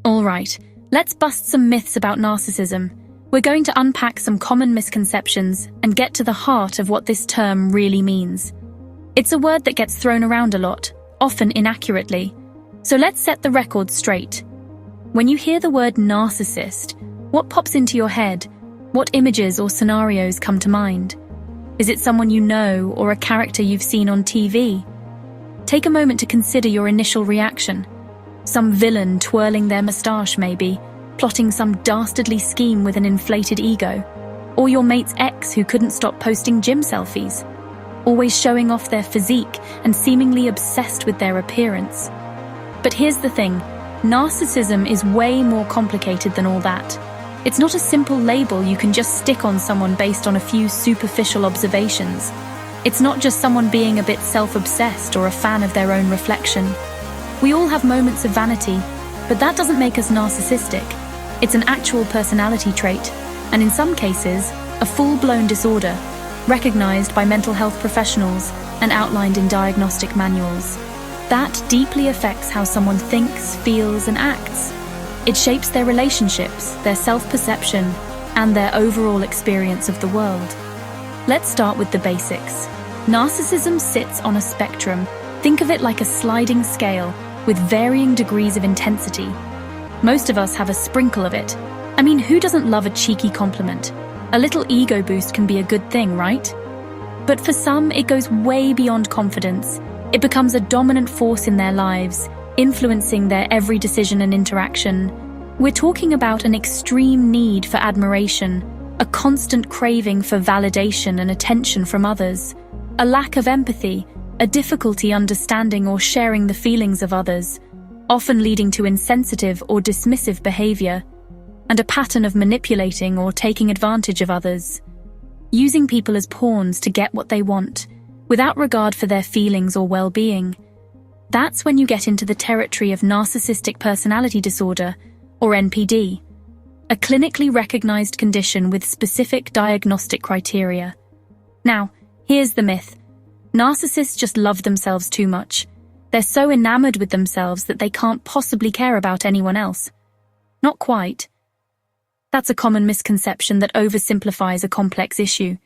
Alright, let's bust some myths about narcissism. We're going to unpack some common misconceptions and get to the heart of what this term really means. It's a word that gets thrown around a lot, often inaccurately. So let's set the record straight. When you hear the word narcissist, what pops into your head? What images or scenarios come to mind? Is it someone you know or a character you've seen on TV? Take a moment to consider your initial reaction. Some villain twirling their moustache maybe, plotting some dastardly scheme with an inflated ego. Or your mate's ex who couldn't stop posting gym selfies. Always showing off their physique and seemingly obsessed with their appearance. But here's the thing, narcissism is way more complicated than all that. It's not a simple label you can just stick on someone based on a few superficial observations. It's not just someone being a bit self-obsessed or a fan of their own reflection. We all have moments of vanity, but that doesn't make us narcissistic. It's an actual personality trait, and in some cases, a full-blown disorder, recognized by mental health professionals and outlined in diagnostic manuals. That deeply affects how someone thinks, feels, and acts. It shapes their relationships, their self-perception, and their overall experience of the world. Let's start with the basics. Narcissism sits on a spectrum. Think of it like a sliding scale with varying degrees of intensity. Most of us have a sprinkle of it. I mean, who doesn't love a cheeky compliment? A little ego boost can be a good thing, right? But for some, it goes way beyond confidence. It becomes a dominant force in their lives, influencing their every decision and interaction. We're talking about an extreme need for admiration, a constant craving for validation and attention from others, a lack of empathy, a difficulty understanding or sharing the feelings of others, often leading to insensitive or dismissive behavior, and a pattern of manipulating or taking advantage of others, using people as pawns to get what they want, without regard for their feelings or well-being. That's when you get into the territory of narcissistic personality disorder, or NPD, a clinically recognized condition with specific diagnostic criteria. Now, here's the myth. Narcissists just love themselves too much. They're so enamored with themselves that they can't possibly care about anyone else. Not quite. That's a common misconception that oversimplifies a complex issue.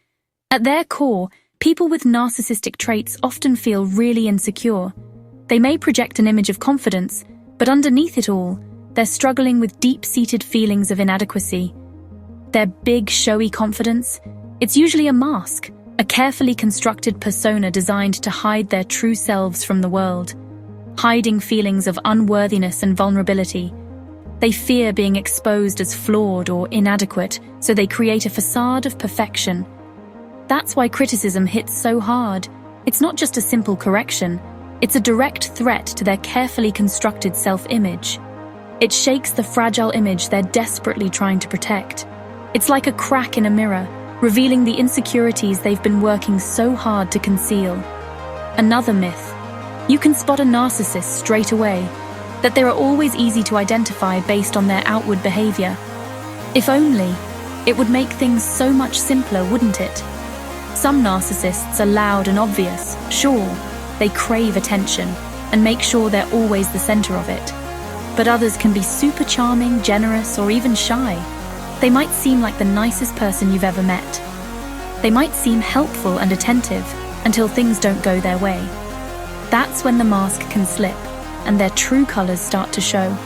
At their core, people with narcissistic traits often feel really insecure. They may project an image of confidence, but underneath it all, they're struggling with deep-seated feelings of inadequacy. Their big, showy confidence, it's usually a mask, a carefully constructed persona designed to hide their true selves from the world, hiding feelings of unworthiness and vulnerability. They fear being exposed as flawed or inadequate, so they create a facade of perfection. That's why criticism hits so hard. It's not just a simple correction, it's a direct threat to their carefully constructed self-image. It shakes the fragile image they're desperately trying to protect. It's like a crack in a mirror, revealing the insecurities they've been working so hard to conceal. Another myth. You can spot a narcissist straight away, that they are always easy to identify based on their outward behavior. If only, it would make things so much simpler, wouldn't it? Some narcissists are loud and obvious, sure, they crave attention and make sure they're always the center of it. But others can be super charming, generous, or even shy. They might seem like the nicest person you've ever met. They might seem helpful and attentive until things don't go their way. That's when the mask can slip and their true colors start to show.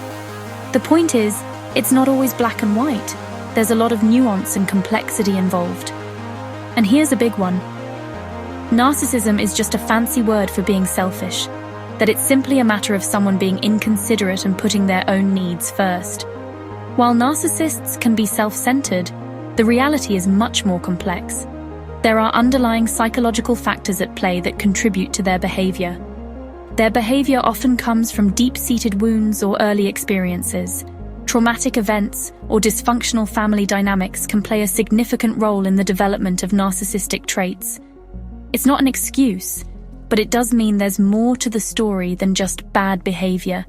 The point is, it's not always black and white. There's a lot of nuance and complexity involved. And here's a big one. Narcissism is just a fancy word for being selfish, that it's simply a matter of someone being inconsiderate and putting their own needs first. While narcissists can be self-centered, the reality is much more complex. There are underlying psychological factors at play that contribute to their behavior. Their behavior often comes from deep-seated wounds or early experiences. Traumatic events or dysfunctional family dynamics can play a significant role in the development of narcissistic traits. It's not an excuse, but it does mean there's more to the story than just bad behavior.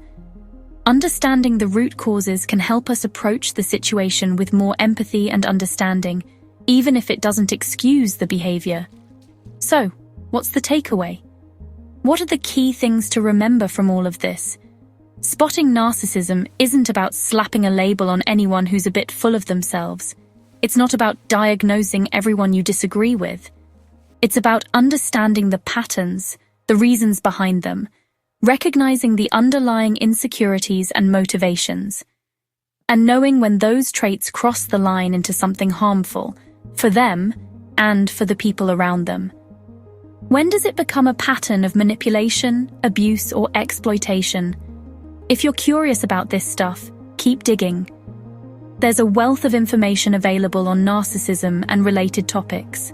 Understanding the root causes can help us approach the situation with more empathy and understanding, even if it doesn't excuse the behavior. So, what's the takeaway? What are the key things to remember from all of this? Spotting narcissism isn't about slapping a label on anyone who's a bit full of themselves. It's not about diagnosing everyone you disagree with. It's about understanding the patterns, the reasons behind them, recognizing the underlying insecurities and motivations, and knowing when those traits cross the line into something harmful, for them and for the people around them. When does it become a pattern of manipulation, abuse, or exploitation? If you're curious about this stuff, keep digging. There's a wealth of information available on narcissism and related topics.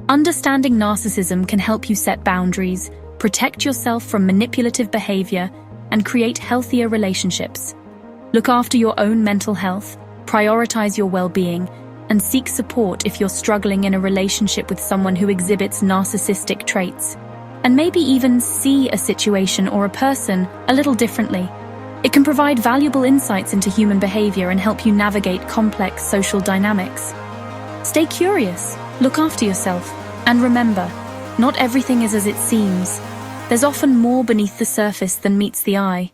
Understanding narcissism can help you set boundaries, protect yourself from manipulative behavior, and create healthier relationships. Look after your own mental health, prioritize your well-being, and seek support if you're struggling in a relationship with someone who exhibits narcissistic traits. And maybe even see a situation or a person a little differently. It can provide valuable insights into human behavior and help you navigate complex social dynamics. Stay curious, look after yourself, and remember, not everything is as it seems. There's often more beneath the surface than meets the eye.